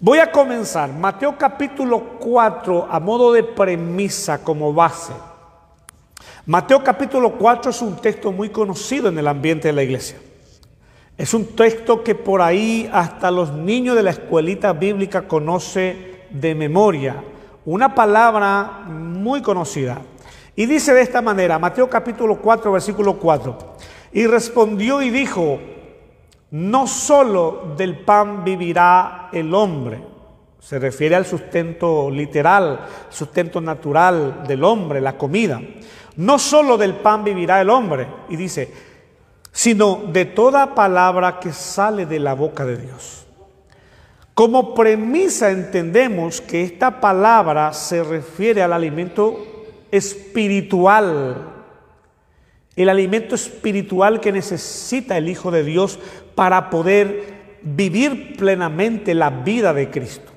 Voy a comenzar Mateo capítulo 4 a modo de premisa como base. Mateo capítulo 4 es un texto muy conocido en el ambiente de la iglesia. Es un texto que por ahí hasta los niños de la escuelita bíblica conoce de memoria. Una palabra muy conocida. Y dice de esta manera, Mateo capítulo 4, versículo 4. Y respondió y dijo: no solo del pan vivirá el hombre. Se refiere al sustento literal, sustento natural del hombre, la comida. No solo del pan vivirá el hombre. Y dice, sino de toda palabra que sale de la boca de Dios. Como premisa entendemos que esta palabra se refiere al alimento espiritual. El alimento espiritual que necesita el Hijo de Dios para poder vivir plenamente la vida de Cristo.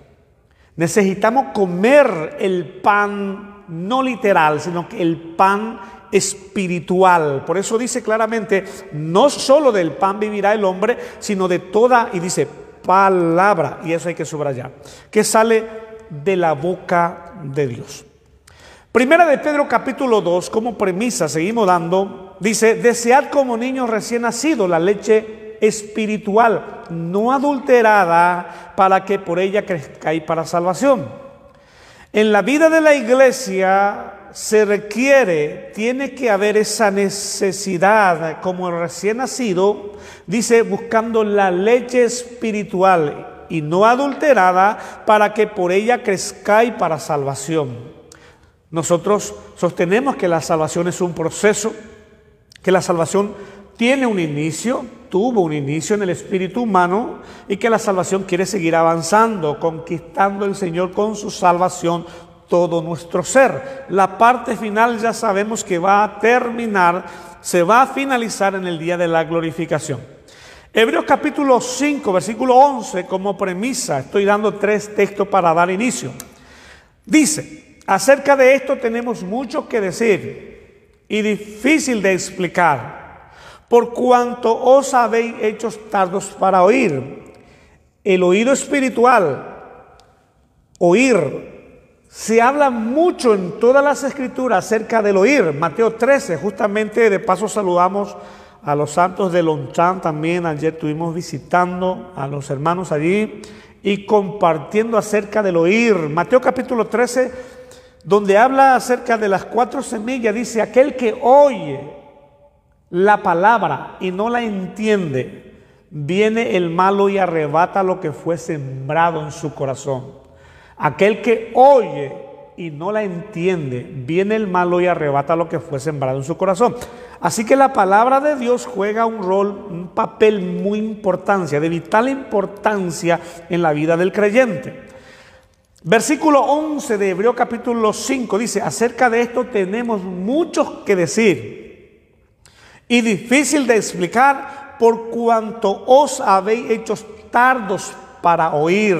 Necesitamos comer el pan no literal, sino que el pan espiritual. Por eso dice claramente, no solo del pan vivirá el hombre, sino de toda, y dice, palabra, y eso hay que subrayar, que sale de la boca de Dios. Primera de Pedro capítulo 2, como premisa, seguimos dando, dice, desead como niños recién nacidos la leche espiritual, no adulterada, para que por ella crezcáis para salvación. En la vida de la iglesia se requiere, tiene que haber esa necesidad, como el recién nacido, dice, buscando la leche espiritual y no adulterada, para que por ella crezcáis para salvación. Nosotros sostenemos que la salvación es un proceso, que la salvación tiene un inicio, tuvo un inicio en el espíritu humano y que la salvación quiere seguir avanzando, conquistando el Señor con su salvación todo nuestro ser. La parte final ya sabemos que va a terminar, se va a finalizar en el día de la glorificación. Hebreos capítulo 5, versículo 11 como premisa, estoy dando 3 textos para dar inicio. Dice, acerca de esto tenemos mucho que decir y difícil de explicar, por cuanto os habéis hecho tardos para oír. El oído espiritual, oír, se habla mucho en todas las escrituras acerca del oír. Mateo 13, justamente de paso saludamos a los santos de Lonchán también. Ayer estuvimos visitando a los hermanos allí y compartiendo acerca del oír. Mateo capítulo 13, donde habla acerca de las 4 semillas, dice, aquel que oye la palabra y no la entiende, viene el malo y arrebata lo que fue sembrado en su corazón. Aquel que oye y no la entiende, viene el malo y arrebata lo que fue sembrado en su corazón. Así que la palabra de Dios juega un rol, un papel muy importante, de vital importancia en la vida del creyente. Versículo 11 de Hebreos capítulo 5 dice, acerca de esto tenemos mucho que decir y difícil de explicar, por cuanto os habéis hecho tardos para oír.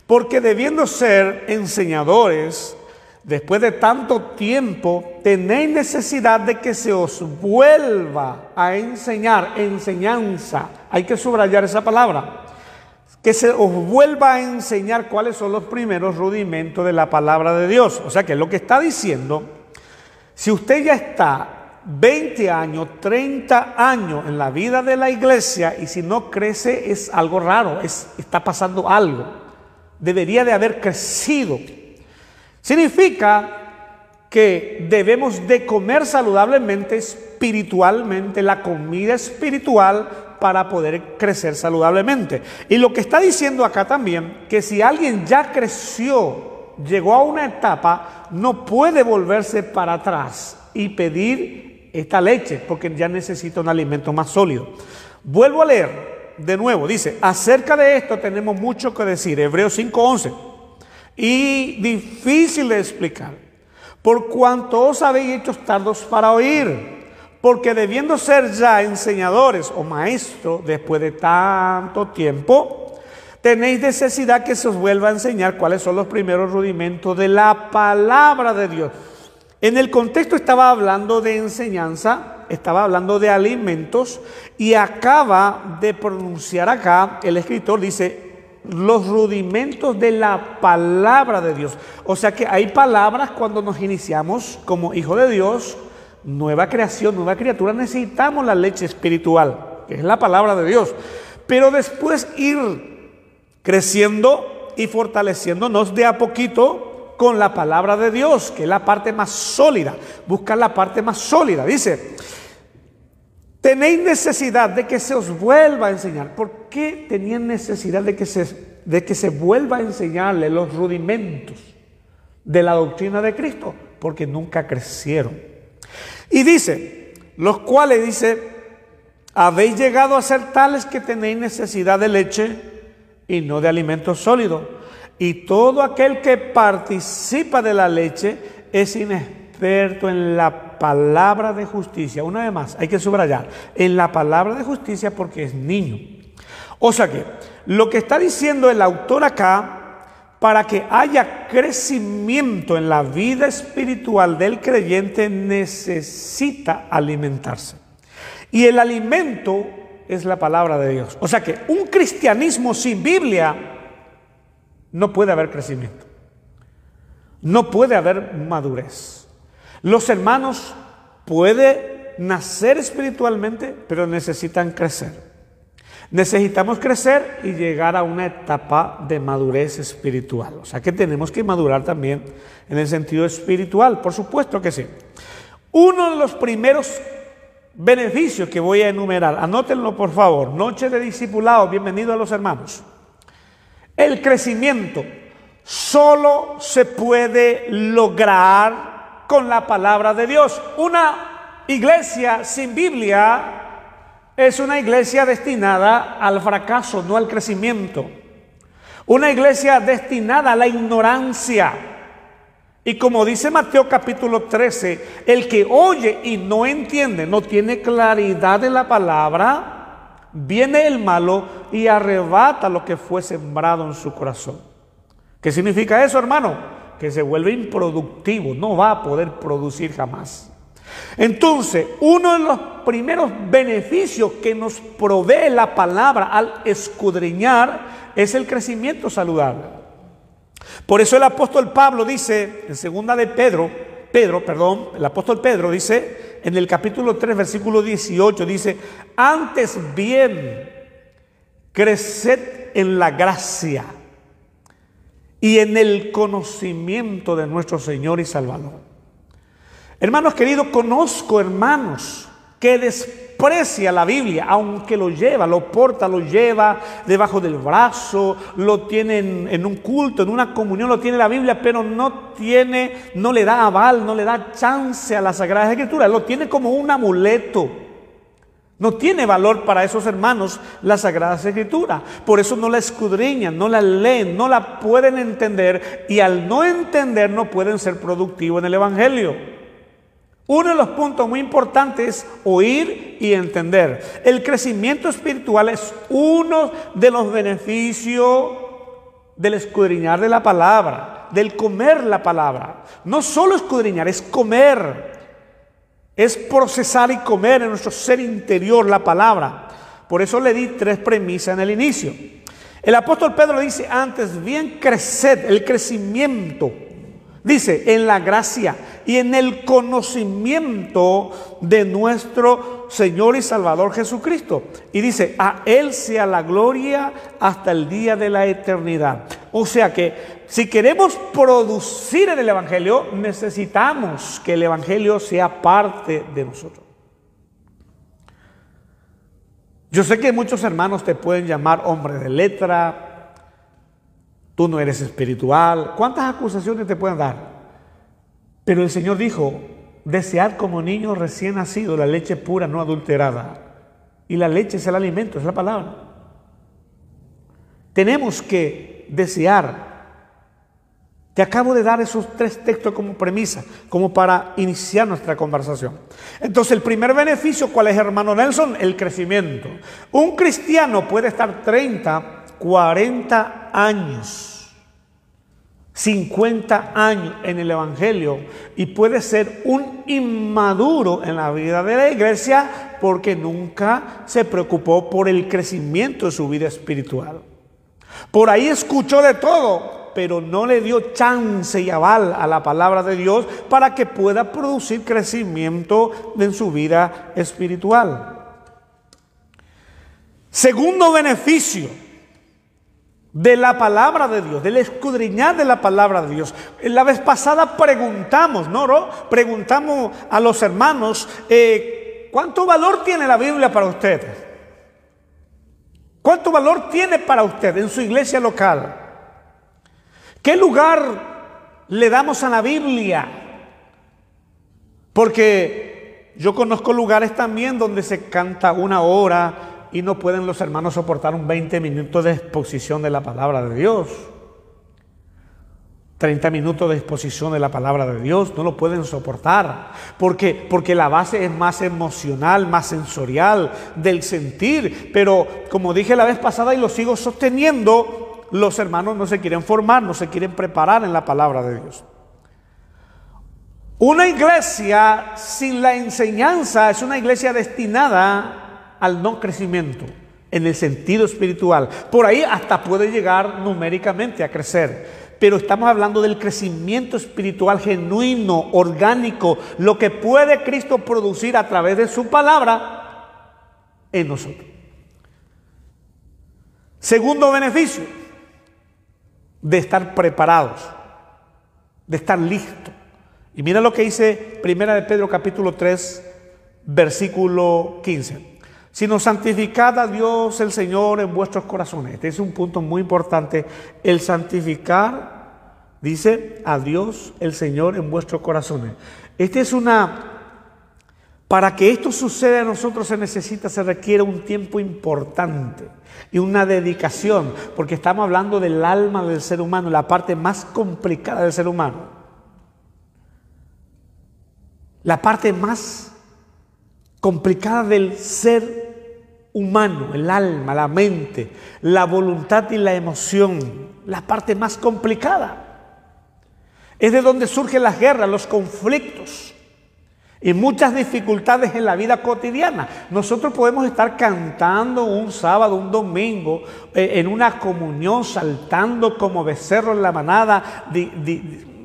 Porque debiendo ser enseñadores, después de tanto tiempo, tenéis necesidad de que se os vuelva a enseñar, enseñanza. Hay que subrayar esa palabra. Que se os vuelva a enseñar cuáles son los primeros rudimentos de la palabra de Dios. O sea que lo que está diciendo, si usted ya está 20 años, 30 años en la vida de la iglesia y si no crece es algo raro, está pasando algo. Debería de haber crecido. Significa que debemos de comer saludablemente, espiritualmente, la comida espiritual, para poder crecer saludablemente. Y lo que está diciendo acá también, que si alguien ya creció, llegó a una etapa, no puede volverse para atrás y pedir esta leche, porque ya necesita un alimento más sólido. Vuelvo a leer de nuevo, dice, acerca de esto tenemos mucho que decir, Hebreos 5:11, y difícil de explicar, por cuanto os habéis hecho tardos para oír. Porque debiendo ser ya enseñadores o maestros después de tanto tiempo, tenéis necesidad que se os vuelva a enseñar cuáles son los primeros rudimentos de la palabra de Dios. En el contexto estaba hablando de enseñanza, estaba hablando de alimentos y acaba de pronunciar acá, el escritor dice, los rudimentos de la palabra de Dios. O sea que hay palabras cuando nos iniciamos como hijo de Dios, nueva creación, nueva criatura, necesitamos la leche espiritual, que es la palabra de Dios. Pero después ir creciendo y fortaleciéndonos de a poquito con la palabra de Dios, que es la parte más sólida. Buscar la parte más sólida. Dice, tenéis necesidad de que se os vuelva a enseñar. ¿Por qué tenían necesidad de que se vuelva a enseñarle los rudimentos de la doctrina de Cristo? Porque nunca crecieron. Y dice, los cuales, dice, habéis llegado a ser tales que tenéis necesidad de leche y no de alimento sólido. Y todo aquel que participa de la leche es inexperto en la palabra de justicia. Una vez más, hay que subrayar, en la palabra de justicia porque es niño. O sea que, lo que está diciendo el autor acá, para que haya crecimiento en la vida espiritual del creyente, necesita alimentarse. Y el alimento es la palabra de Dios. O sea que un cristianismo sin Biblia no puede haber crecimiento. No puede haber madurez. Los hermanos pueden nacer espiritualmente, pero necesitan crecer. Necesitamos crecer y llegar a una etapa de madurez espiritual. O sea que tenemos que madurar también en el sentido espiritual, por supuesto que sí. Uno de los primeros beneficios que voy a enumerar, anótenlo por favor, noche de discipulado, bienvenido a los hermanos. El crecimiento solo se puede lograr con la palabra de Dios. Una iglesia sin Biblia es una iglesia destinada al fracaso, no al crecimiento. Una iglesia destinada a la ignorancia. Y como dice Mateo capítulo 13, el que oye y no entiende, no tiene claridad de la palabra, viene el malo y arrebata lo que fue sembrado en su corazón. ¿Qué significa eso, hermano? Que se vuelve improductivo, no va a poder producir jamás. Entonces, uno de los primeros beneficios que nos provee la palabra al escudriñar es el crecimiento saludable. Por eso el apóstol Pablo dice en segunda de el apóstol Pedro dice en el capítulo 3, versículo 18, dice, antes bien, creced en la gracia y en el conocimiento de nuestro Señor y Salvador. Hermanos queridos, conozco hermanos que desprecia la Biblia, aunque lo lleva, lo porta, lo lleva debajo del brazo, lo tiene en un culto, en una comunión, lo tiene la Biblia, pero no le da aval, no le da chance a la Sagrada Escritura, lo tiene como un amuleto. No tiene valor para esos hermanos la Sagrada Escritura. Por eso no la escudriñan, no la leen, no la pueden entender, y al no entender no pueden ser productivos en el Evangelio. Uno de los puntos muy importantes es oír y entender. El crecimiento espiritual es uno de los beneficios del escudriñar de la palabra, del comer la palabra. No solo escudriñar, es comer. Es procesar y comer en nuestro ser interior la palabra. Por eso le di 3 premisas en el inicio. El apóstol Pedro dice, antes bien creced, el crecimiento. Dice, en la gracia y en el conocimiento de nuestro Señor y Salvador Jesucristo. Y dice, a Él sea la gloria hasta el día de la eternidad. O sea que si queremos producir en el Evangelio, necesitamos que el Evangelio sea parte de nosotros. Yo sé que muchos hermanos te pueden llamar hombre de letra, tú no eres espiritual. ¿Cuántas acusaciones te pueden dar? Pero el Señor dijo, desead como niño recién nacido la leche pura, no adulterada. Y la leche es el alimento, es la palabra. Tenemos que desear. Te acabo de dar esos 3 textos como premisa, como para iniciar nuestra conversación. Entonces, el primer beneficio, ¿cuál es, hermano Nelson? El crecimiento. Un cristiano puede estar 30, 40 años, 50 años en el Evangelio y puede ser un inmaduro en la vida de la iglesia porque nunca se preocupó por el crecimiento de su vida espiritual. Por ahí escuchó de todo, pero no le dio chance y aval a la palabra de Dios para que pueda producir crecimiento en su vida espiritual. Segundo beneficio de la palabra de Dios, del escudriñar de la palabra de Dios. La vez pasada preguntamos, preguntamos a los hermanos, ¿cuánto valor tiene la Biblia para ustedes? ¿Cuánto valor tiene para usted en su iglesia local? ¿Qué lugar le damos a la Biblia? Porque yo conozco lugares también donde se canta 1 hora y no pueden los hermanos soportar un 20 minutos de exposición de la palabra de Dios. 30 minutos de exposición de la palabra de Dios, no lo pueden soportar. Porque la base es más emocional, más sensorial, del sentir. Pero como dije la vez pasada y lo sigo sosteniendo, los hermanos no se quieren formar, no se quieren preparar en la palabra de Dios. Una iglesia sin la enseñanza es una iglesia destinada al no crecimiento en el sentido espiritual. Por ahí hasta puede llegar numéricamente a crecer, pero estamos hablando del crecimiento espiritual genuino, orgánico, lo que puede Cristo producir a través de su palabra en nosotros. Segundo beneficio, de estar preparados, de estar listos. Y mira lo que dice 1 de Pedro capítulo 3, versículo 15. Sino santificad a Dios el Señor en vuestros corazones. Este es un punto muy importante. El santificar, dice, a Dios el Señor en vuestros corazones. Para que esto suceda a nosotros se requiere un tiempo importante y una dedicación, porque estamos hablando del alma del ser humano, la parte más complicada del ser humano. La parte más complicada del ser humano, el alma, la mente, la voluntad y la emoción, la parte más complicada. Es de donde surgen las guerras, los conflictos y muchas dificultades en la vida cotidiana. Nosotros podemos estar cantando un sábado, un domingo, en una comunión, saltando como becerro en la manada,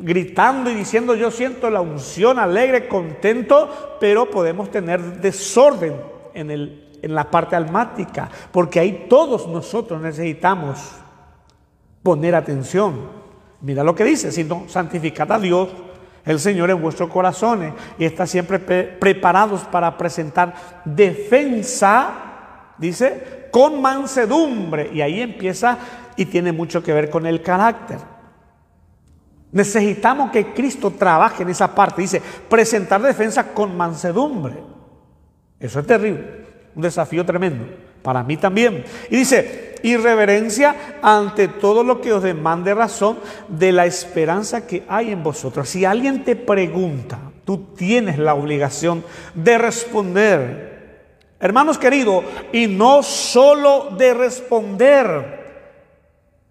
gritando y diciendo yo siento la unción, alegre, contento, pero podemos tener desorden en la parte almática, porque ahí todos nosotros necesitamos poner atención. Mira lo que dice, sino santificad a Dios el Señor en vuestros corazones y está siempre preparados para presentar defensa, dice, con mansedumbre. Y ahí empieza y tiene mucho que ver con el carácter. Necesitamos que Cristo trabaje en esa parte. Dice, presentar defensa con mansedumbre. Eso es terrible, un desafío tremendo, para mí también. Y dice, y reverencia ante todo lo que os demande razón de la esperanza que hay en vosotros. Si alguien te pregunta, tú tienes la obligación de responder. Hermanos queridos, y no solo de responder,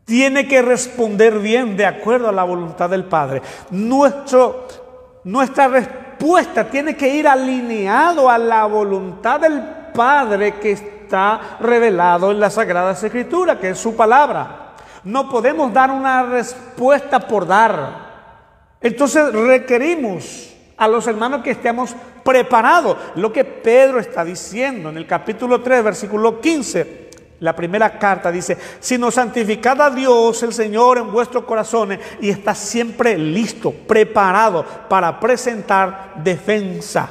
tiene que responder bien de acuerdo a la voluntad del Padre. Nuestra respuesta tiene que ir alineado a la voluntad del Padre que está revelado en las Sagradas Escrituras, que es su palabra. No podemos dar una respuesta por dar. Entonces requerimos a los hermanos que estemos preparados. Lo que Pedro está diciendo en el capítulo 3, versículo 15. La primera carta dice, sino santificad a Dios el Señor en vuestros corazones y está siempre listo, preparado para presentar defensa.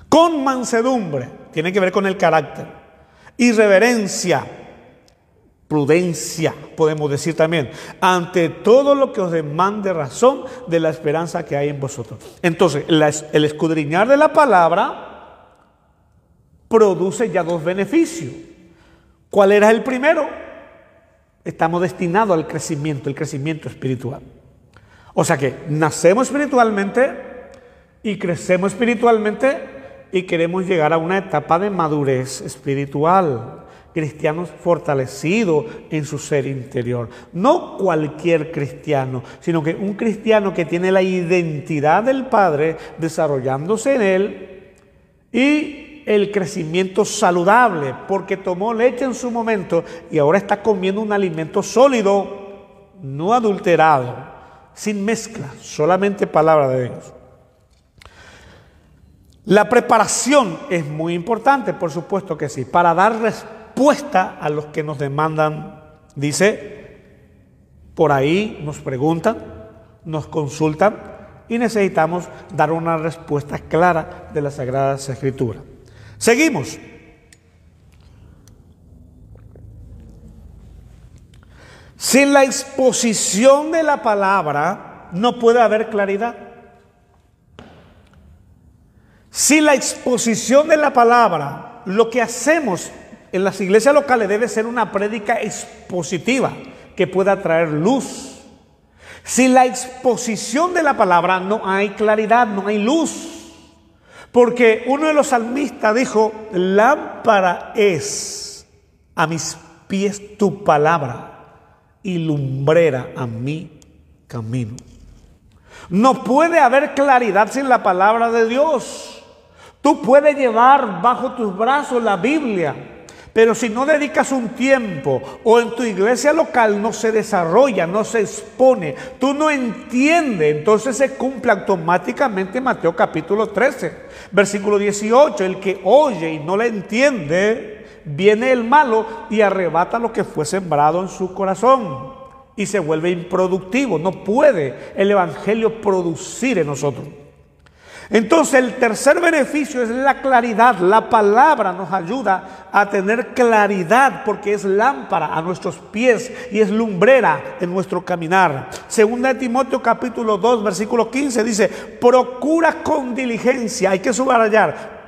Con mansedumbre, tiene que ver con el carácter, y reverencia, prudencia, podemos decir también, ante todo lo que os demande razón de la esperanza que hay en vosotros. Entonces, el escudriñar de la palabra produce ya dos beneficios. ¿Cuál era el primero? Estamos destinados al crecimiento, el crecimiento espiritual. O sea que nacemos espiritualmente y crecemos espiritualmente y queremos llegar a una etapa de madurez espiritual. Cristianos fortalecidos en su ser interior. No cualquier cristiano, sino que un cristiano que tiene la identidad del Padre desarrollándose en él y el crecimiento saludable, porque tomó leche en su momento y ahora está comiendo un alimento sólido, no adulterado, sin mezcla, solamente palabra de Dios. La preparación es muy importante, por supuesto que sí, para dar respuesta a los que nos demandan. Dice, por ahí nos preguntan, nos consultan y necesitamos dar una respuesta clara de las Sagradas Escrituras. Seguimos. Sin la exposición de la palabra no puede haber claridad. Sin la exposición de la palabra, lo que hacemos en las iglesias locales debe ser una prédica expositiva que pueda traer luz. Sin la exposición de la palabra no hay claridad, no hay luz. Porque uno de los salmistas dijo, lámpara es a mis pies tu palabra y lumbrera a mi camino. No puede haber claridad sin la palabra de Dios. Tú puedes llevar bajo tus brazos la Biblia, pero si no dedicas un tiempo o en tu iglesia local no se desarrolla, no se expone, tú no entiendes, entonces se cumple automáticamente Mateo capítulo 13, versículo 18. El que oye y no le entiende, viene el malo y arrebata lo que fue sembrado en su corazón y se vuelve improductivo. No puede el evangelio producir en nosotros. Entonces el tercer beneficio es la claridad. La palabra nos ayuda a tener claridad porque es lámpara a nuestros pies y es lumbrera en nuestro caminar. Segunda de Timoteo capítulo 2 versículo 15 dice, procura con diligencia, hay que subrayar,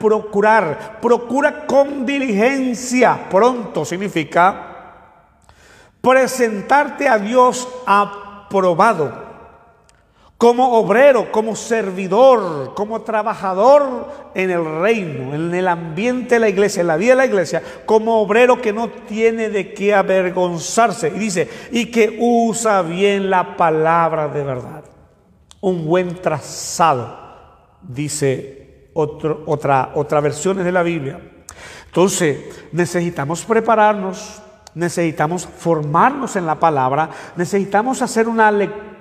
procura con diligencia. Pronto significa presentarte a Dios aprobado, como obrero, como servidor, como trabajador en el reino, en el ambiente de la iglesia, en la vida de la iglesia, como obrero que no tiene de qué avergonzarse. Y dice, y que usa bien la palabra de verdad. Un buen trazado, dice otra versiones de la Biblia. Entonces, necesitamos prepararnos, necesitamos formarnos en la palabra, necesitamos hacer una lectura,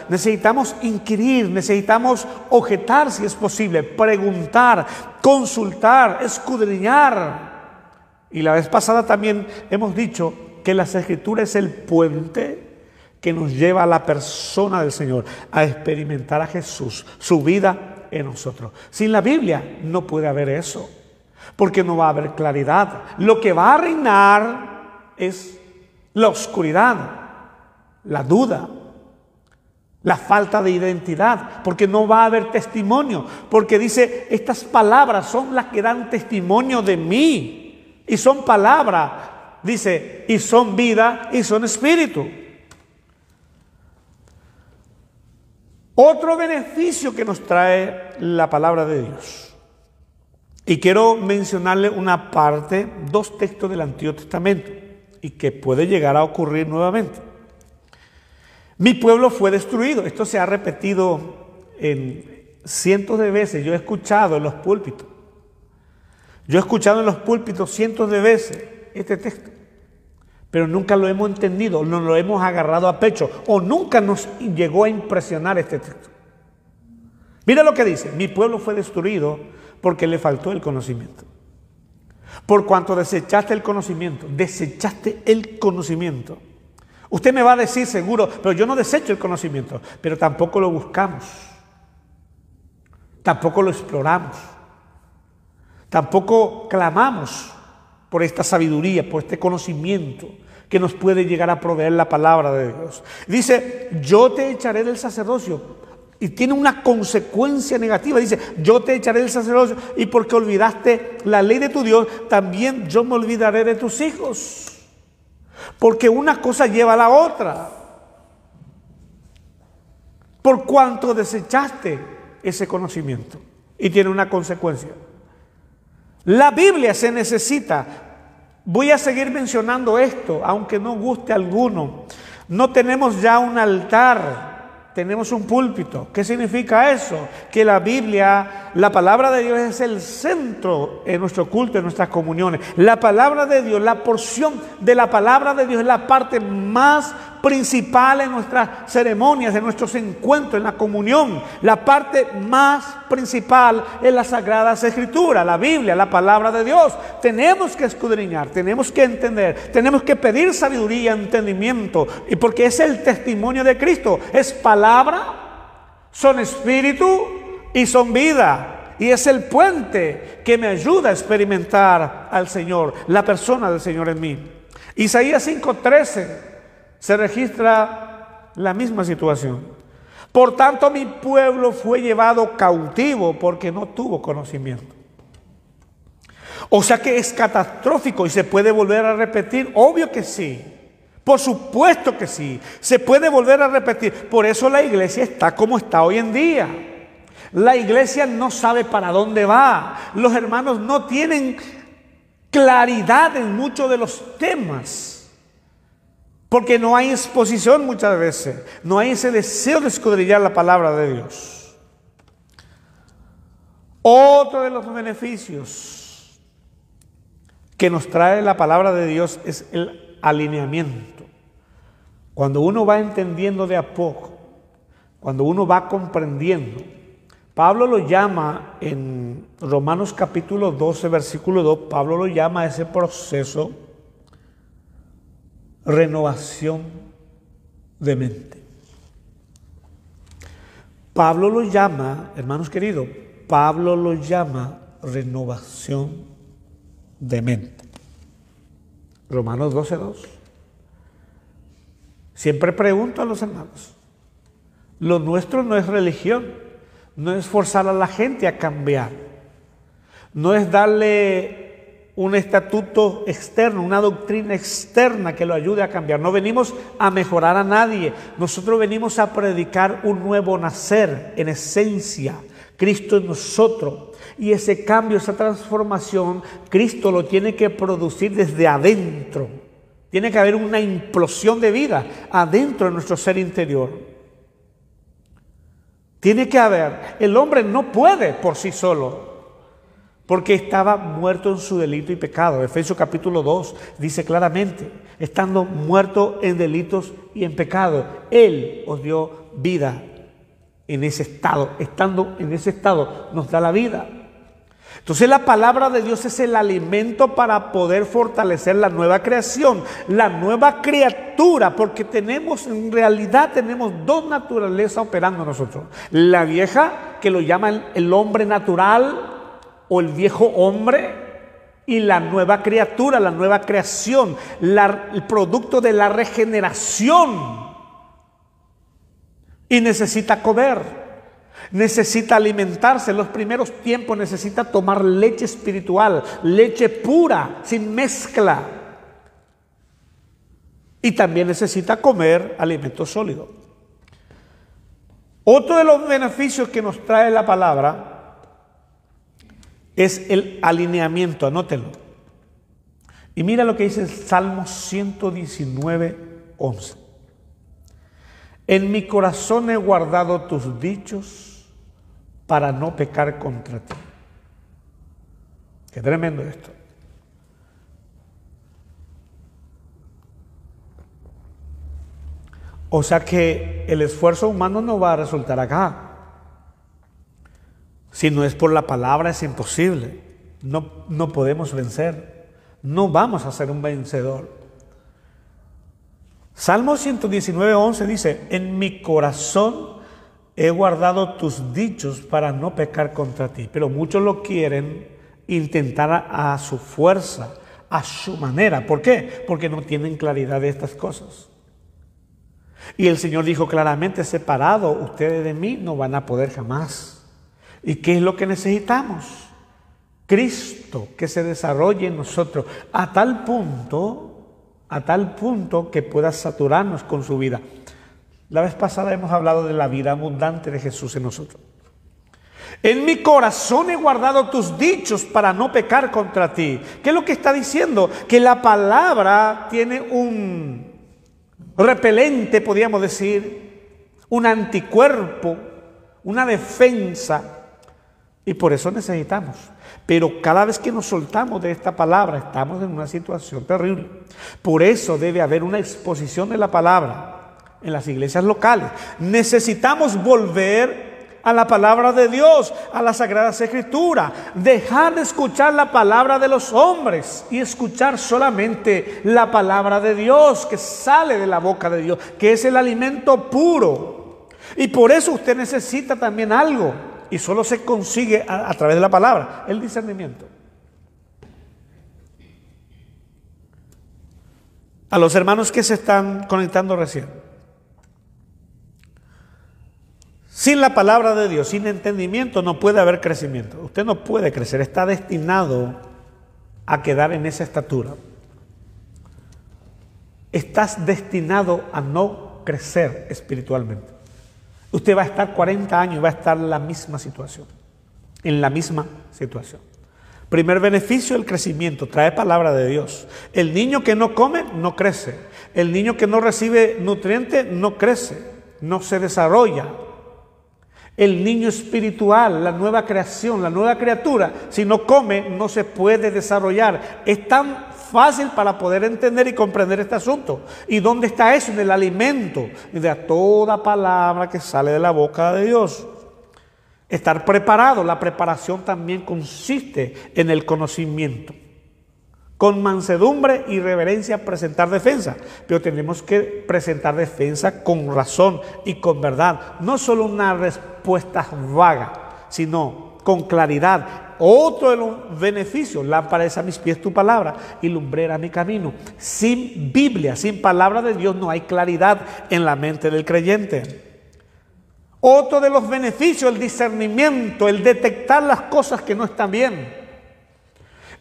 necesitamos inquirir, necesitamos objetar si es posible, preguntar, consultar, escudriñar. Y la vez pasada también hemos dicho que las Escrituras es el puente que nos lleva a la persona del Señor, a experimentar a Jesús, su vida en nosotros. Sin la Biblia no puede haber eso, porque no va a haber claridad. Lo que va a reinar es la oscuridad, la duda, la falta de identidad, porque no va a haber testimonio, porque dice, estas palabras son las que dan testimonio de mí, y son palabras, dice, y son vida y son espíritu. Otro beneficio que nos trae la palabra de Dios, y quiero mencionarle una parte, dos textos del Antiguo Testamento, y que puede llegar a ocurrir nuevamente. Mi pueblo fue destruido. Esto se ha repetido en cientos de veces. Yo he escuchado en los púlpitos. Cientos de veces este texto. Pero nunca lo hemos entendido, no lo hemos agarrado a pecho o nunca nos llegó a impresionar este texto. Mira lo que dice. Mi pueblo fue destruido porque le faltó el conocimiento. Por cuanto desechaste el conocimiento. Usted me va a decir seguro, pero yo no desecho el conocimiento, pero tampoco lo buscamos, tampoco lo exploramos, tampoco clamamos por esta sabiduría, por este conocimiento que nos puede llegar a proveer la palabra de Dios. Dice, yo te echaré del sacerdocio, y tiene una consecuencia negativa. Dice, yo te echaré del sacerdocio, y porque olvidaste la ley de tu Dios, también yo me olvidaré de tus hijos. Porque una cosa lleva a la otra. Por cuanto desechaste ese conocimiento. Y tiene una consecuencia. La Biblia se necesita. Voy a seguir mencionando esto, aunque no guste a alguno. No tenemos ya un altar tenemos un púlpito. ¿Qué significa eso? Que la Biblia, la palabra de Dios es el centro en nuestro culto, en nuestras comuniones. La palabra de Dios, la porción de la palabra de Dios es la parte más principal en nuestras ceremonias, en nuestros encuentros, en la comunión. La parte más principal es la Sagradas Escrituras, la Biblia, la palabra de Dios. Tenemos que escudriñar, tenemos que entender, tenemos que pedir sabiduría, entendimiento, y porque es el testimonio de Cristo. Es palabra, son espíritu y son vida. Y es el puente que me ayuda a experimentar al Señor, la persona del Señor en mí. Isaías 5:13 se registra la misma situación. Por tanto, mi pueblo fue llevado cautivo porque no tuvo conocimiento. O sea que es catastrófico y se puede volver a repetir. Obvio que sí. Por supuesto que sí. Se puede volver a repetir. Por eso la iglesia está como está hoy en día. La iglesia no sabe para dónde va. Los hermanos no tienen claridad en muchos de los temas. Porque no hay exposición muchas veces. No hay ese deseo de escudriñar la palabra de Dios. Otro de los beneficios que nos trae la palabra de Dios es el alineamiento. Cuando uno va entendiendo de a poco, cuando uno va comprendiendo, Pablo lo llama en Romanos capítulo 12, versículo 2, Pablo lo llama a ese proceso renovación de mente. Pablo lo llama, hermanos queridos, Pablo lo llama renovación de mente. Romanos 12:2. Siempre pregunto a los hermanos, lo nuestro no es religión, no es forzar a la gente a cambiar, no es darle un estatuto externo, una doctrina externa que lo ayude a cambiar. No venimos a mejorar a nadie. Nosotros venimos a predicar un nuevo nacer en esencia. Cristo en nosotros. Y ese cambio, esa transformación, Cristo lo tiene que producir desde adentro. Tiene que haber una implosión de vida adentro de nuestro ser interior. Tiene que haber. El hombre no puede por sí solo, porque estaba muerto en su delito y pecado. Efesios capítulo 2 dice claramente, estando muerto en delitos y en pecado, Él os dio vida en ese estado. Estando en ese estado nos da la vida. Entonces la palabra de Dios es el alimento para poder fortalecer la nueva creación, la nueva criatura, porque en realidad tenemos dos naturalezas operando en nosotros. La vieja, que lo llaman el hombre natural, o el viejo hombre, y la nueva criatura, la nueva creación, el producto de la regeneración. Y necesita comer, necesita alimentarse. En los primeros tiempos necesita tomar leche espiritual, leche pura, sin mezcla. Y también necesita comer alimento sólido. Otro de los beneficios que nos trae la palabra es el alineamiento, anótenlo. Y mira lo que dice el Salmo 119:11. En mi corazón he guardado tus dichos para no pecar contra ti. Qué tremendo esto. O sea que el esfuerzo humano no va a resultar acá. Si no es por la palabra es imposible. No podemos vencer. No vamos a ser un vencedor. Salmo 119:11 dice, en mi corazón he guardado tus dichos para no pecar contra ti. Pero muchos lo quieren intentar a su fuerza, a su manera. ¿Por qué? Porque no tienen claridad de estas cosas. Y el Señor dijo claramente, separado ustedes de mí no van a poder jamás. ¿Y qué es lo que necesitamos? Cristo que se desarrolle en nosotros a tal punto que pueda saturarnos con su vida. La vez pasada hemos hablado de la vida abundante de Jesús en nosotros. En mi corazón he guardado tus dichos para no pecar contra ti. ¿Qué es lo que está diciendo? Que la palabra tiene un repelente, podríamos decir, un anticuerpo, una defensa, y por eso necesitamos. Pero cada vez que nos soltamos de esta palabra, estamos en una situación terrible. Por eso debe haber una exposición de la palabra en las iglesias locales. Necesitamos volver a la palabra de Dios, a las Sagradas Escrituras. Dejar de escuchar la palabra de los hombres y escuchar solamente la palabra de Dios que sale de la boca de Dios, que es el alimento puro. Y por eso usted necesita también algo. Y solo se consigue a través de la palabra, el discernimiento. A los hermanos que se están conectando recién, sin la palabra de Dios, sin entendimiento, no puede haber crecimiento. Usted no puede crecer, está destinado a quedar en esa estatura. Estás destinado a no crecer espiritualmente. Usted va a estar 40 años y va a estar en la misma situación. En la misma situación. Primer beneficio, el crecimiento. Trae palabra de Dios. El niño que no come, no crece. El niño que no recibe nutrientes, no crece. No se desarrolla. El niño espiritual, la nueva creación, la nueva criatura, si no come, no se puede desarrollar. Es tan fácil para poder entender y comprender este asunto. ¿Y dónde está eso? En el alimento de toda palabra que sale de la boca de Dios. Estar preparado. La preparación también consiste en el conocimiento. Con mansedumbre y reverencia presentar defensa. Pero tenemos que presentar defensa con razón y con verdad. No solo una respuesta vaga, sino con claridad. Otro de los beneficios: lámpara es a mis pies tu palabra y lumbrera mi camino. Sin Biblia, sin palabra de Dios, no hay claridad en la mente del creyente. Otro de los beneficios: el discernimiento, el detectar las cosas que no están bien.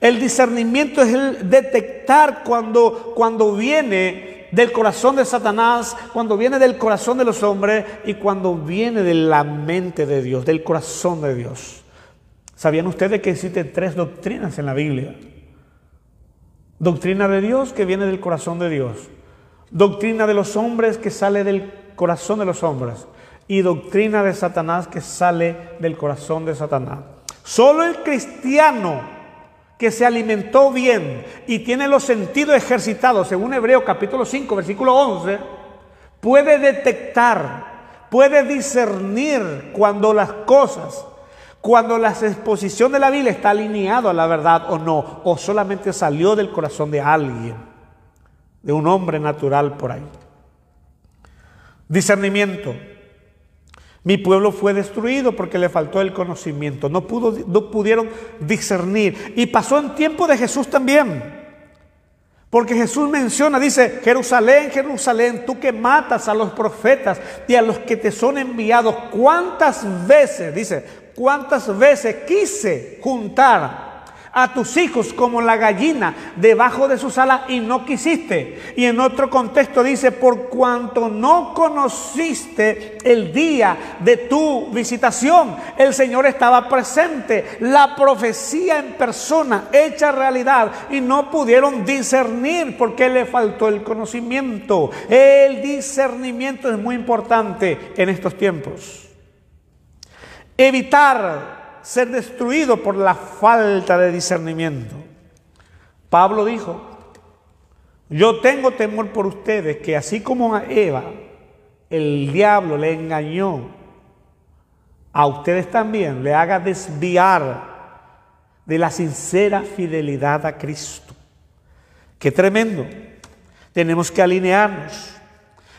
El discernimiento es el detectar cuando viene del corazón de Satanás, cuando viene del corazón de los hombres y cuando viene de la mente de Dios, del corazón de Dios. ¿Sabían ustedes que existen 3 doctrinas en la Biblia? Doctrina de Dios, que viene del corazón de Dios. Doctrina de los hombres, que sale del corazón de los hombres. Y doctrina de Satanás, que sale del corazón de Satanás. Solo el cristiano que se alimentó bien y tiene los sentidos ejercitados, según Hebreos capítulo 5, versículo 11, puede detectar, puede discernir cuando las cosas, cuando la exposición de la Biblia está alineado a la verdad o no, o solamente salió del corazón de alguien, de un hombre natural por ahí. Discernimiento. Mi pueblo fue destruido porque le faltó el conocimiento. No pudieron discernir. Y pasó en tiempo de Jesús también. Porque Jesús menciona, dice: Jerusalén, Jerusalén, tú que matas a los profetas y a los que te son enviados. ¿Cuántas veces, dice, cuántas veces quise juntar a tus hijos como la gallina debajo de sus alas y no quisiste? Y en otro contexto dice: por cuanto no conociste el día de tu visitación. El Señor estaba presente, la profecía en persona, hecha realidad, y no pudieron discernir porque le faltó el conocimiento. El discernimiento es muy importante en estos tiempos. Evitar ser destruido por la falta de discernimiento. Pablo dijo: yo tengo temor por ustedes, que así como a Eva el diablo le engañó, a ustedes también le haga desviar de la sincera fidelidad a Cristo. Qué tremendo. Tenemos que alinearnos.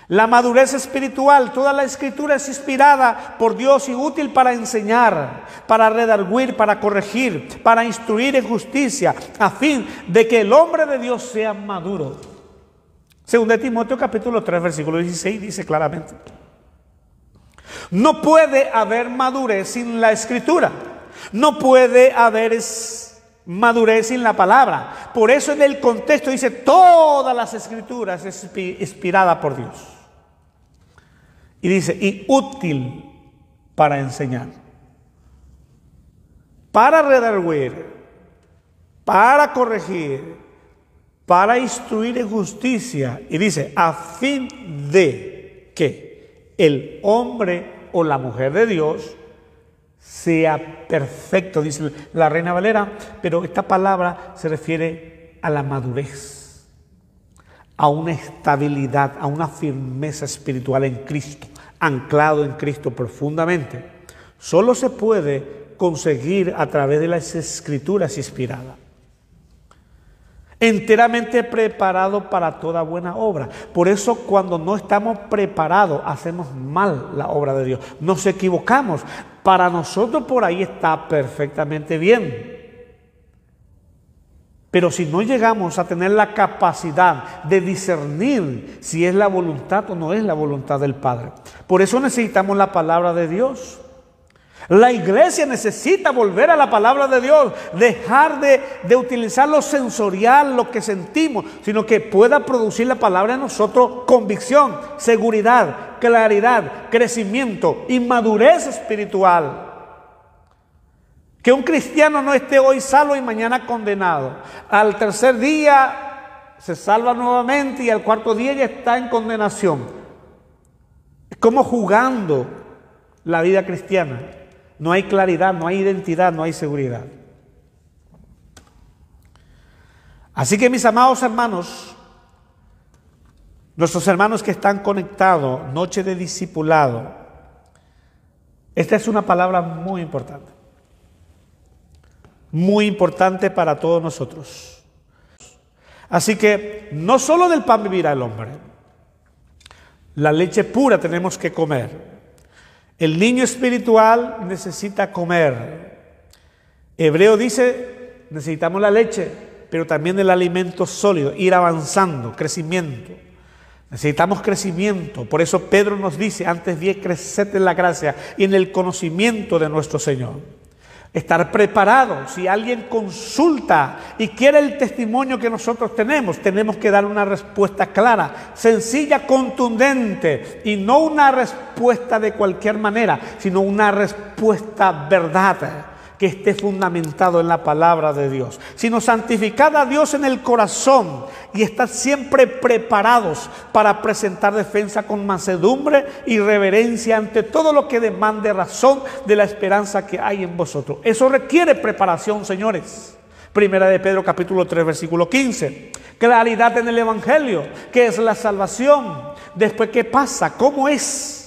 La madurez espiritual. Toda la Escritura es inspirada por Dios y útil para enseñar, para redarguir, para corregir, para instruir en justicia, a fin de que el hombre de Dios sea maduro. Según de Timoteo capítulo 3 versículo 16 dice claramente: no puede haber madurez sin la Escritura. No puede haber madurez sin la palabra. Por eso en el contexto dice: todas las Escrituras es inspirada por Dios. Y dice: y útil para enseñar, para redarguir, para corregir, para instruir en justicia. Y dice: a fin de que el hombre o la mujer de Dios sea perfecto, dice la Reina Valera, pero esta palabra se refiere a la madurez, a una estabilidad, a una firmeza espiritual en Cristo, anclado en Cristo profundamente. Solo se puede conseguir a través de las Escrituras inspiradas. Enteramente preparado para toda buena obra. Por eso cuando no estamos preparados hacemos mal la obra de Dios, nos equivocamos. Para nosotros por ahí está perfectamente bien, pero si no llegamos a tener la capacidad de discernir si es la voluntad o no es la voluntad del Padre, por eso necesitamos la palabra de Dios. La iglesia necesita volver a la palabra de Dios, dejar de utilizar lo sensorial, lo que sentimos, sino que pueda producir la palabra en nosotros convicción, seguridad, claridad, crecimiento y madurez espiritual. Que un cristiano no esté hoy salvo y mañana condenado. Al tercer día se salva nuevamente y al cuarto día ya está en condenación. Es como jugando la vida cristiana. No hay claridad, no hay identidad, no hay seguridad. Así que mis amados hermanos, nuestros hermanos que están conectados, noche de discipulado, esta es una palabra muy importante para todos nosotros. Así que no solo del pan vivirá el hombre, la leche pura tenemos que comer. El niño espiritual necesita comer. Hebreo dice, necesitamos la leche, pero también el alimento sólido, ir avanzando, crecimiento. Necesitamos crecimiento. Por eso Pedro nos dice, antes bien creced en la gracia y en el conocimiento de nuestro Señor. Estar preparado. Si alguien consulta y quiere el testimonio que nosotros tenemos que dar una respuesta clara, sencilla, contundente, y no una respuesta de cualquier manera, sino una respuesta verdad, que esté fundamentado en la palabra de Dios. Sino santificad a Dios en el corazón y estar siempre preparados para presentar defensa con mansedumbre y reverencia ante todo lo que demande razón de la esperanza que hay en vosotros. Eso requiere preparación, señores. Primera de Pedro capítulo 3 versículo 15. Claridad en el evangelio, que es la salvación. Después, ¿qué pasa? ¿Cómo es?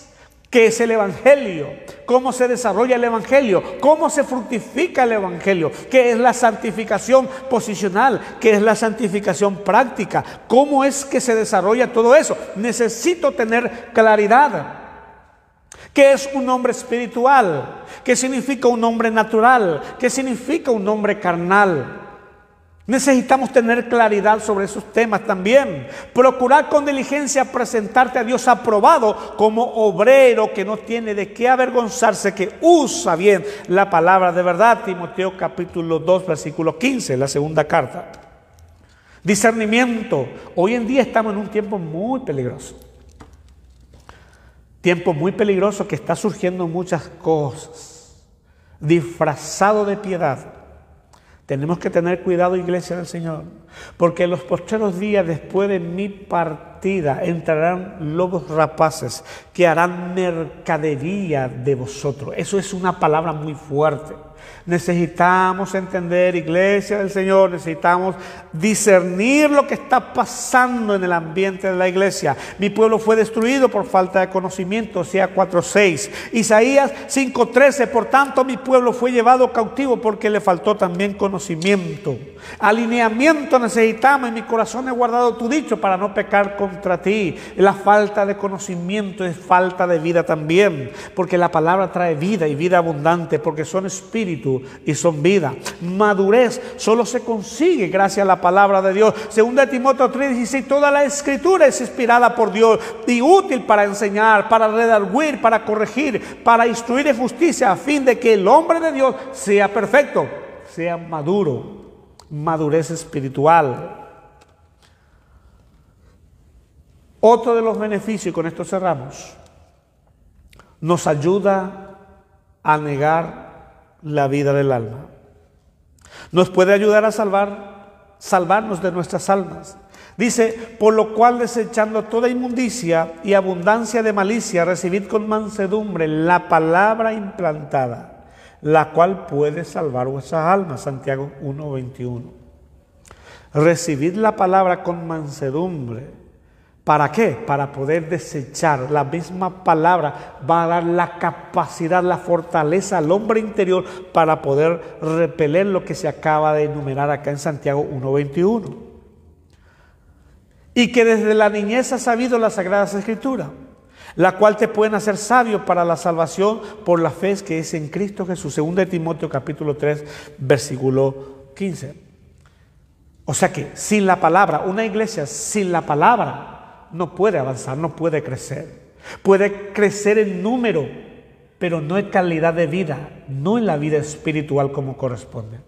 ¿Qué es el evangelio? ¿Cómo se desarrolla el evangelio? ¿Cómo se fructifica el evangelio? ¿Qué es la santificación posicional? ¿Qué es la santificación práctica? ¿Cómo es que se desarrolla todo eso? Necesito tener claridad. ¿Qué es un hombre espiritual? ¿Qué significa un hombre natural? ¿Qué significa un hombre carnal? Necesitamos tener claridad sobre esos temas también. Procurar con diligencia presentarte a Dios aprobado como obrero que no tiene de qué avergonzarse, que usa bien la palabra de verdad. Timoteo capítulo 2 versículo 15, la segunda carta. Discernimiento. Hoy en día estamos en un tiempo muy peligroso. Tiempo muy peligroso que está surgiendo muchas cosas. Disfrazado de piedad. Tenemos que tener cuidado, iglesia del Señor, porque en los postreros días después de mi partida entrarán lobos rapaces que harán mercadería de vosotros. Eso es una palabra muy fuerte. Necesitamos entender, iglesia del Señor, necesitamos discernir lo que está pasando en el ambiente de la iglesia. Mi pueblo fue destruido por falta de conocimiento, Oseas 4:6. Isaías 5:13, por tanto mi pueblo fue llevado cautivo porque le faltó también conocimiento. Alineamiento necesitamos, en mi corazón he guardado tu dicho para no pecar contra ti. La falta de conocimiento es falta de vida también, porque la palabra trae vida y vida abundante, porque son espíritu y son vida. Madurez solo se consigue gracias a la palabra de Dios. Segunda de Timoteo 3:16, toda la escritura es inspirada por Dios y útil para enseñar, para redarguir, para corregir, para instruir en justicia, a fin de que el hombre de Dios sea perfecto, sea maduro. Madurez espiritual. Otro de los beneficios, y con esto cerramos, nos ayuda a negar la vida del alma. Nos puede ayudar a salvarnos de nuestras almas, Dice, por lo cual desechando toda inmundicia y abundancia de malicia, recibid con mansedumbre la palabra implantada, la cual puede salvar vuestras almas. Santiago 1:21. Recibid la palabra con mansedumbre. ¿Para qué? Para poder desechar. La misma palabra va a dar la capacidad, la fortaleza al hombre interior para poder repeler lo que se acaba de enumerar acá en Santiago 1:21. Y que desde la niñez has sabido las Sagradas Escrituras, la cual te pueden hacer sabio para la salvación por la fe que es en Cristo Jesús. 2 Timoteo capítulo 3, versículo 15. O sea que sin la palabra, una iglesia sin la palabra no puede avanzar, no puede crecer. Puede crecer en número, pero no en calidad de vida, no en la vida espiritual como corresponde.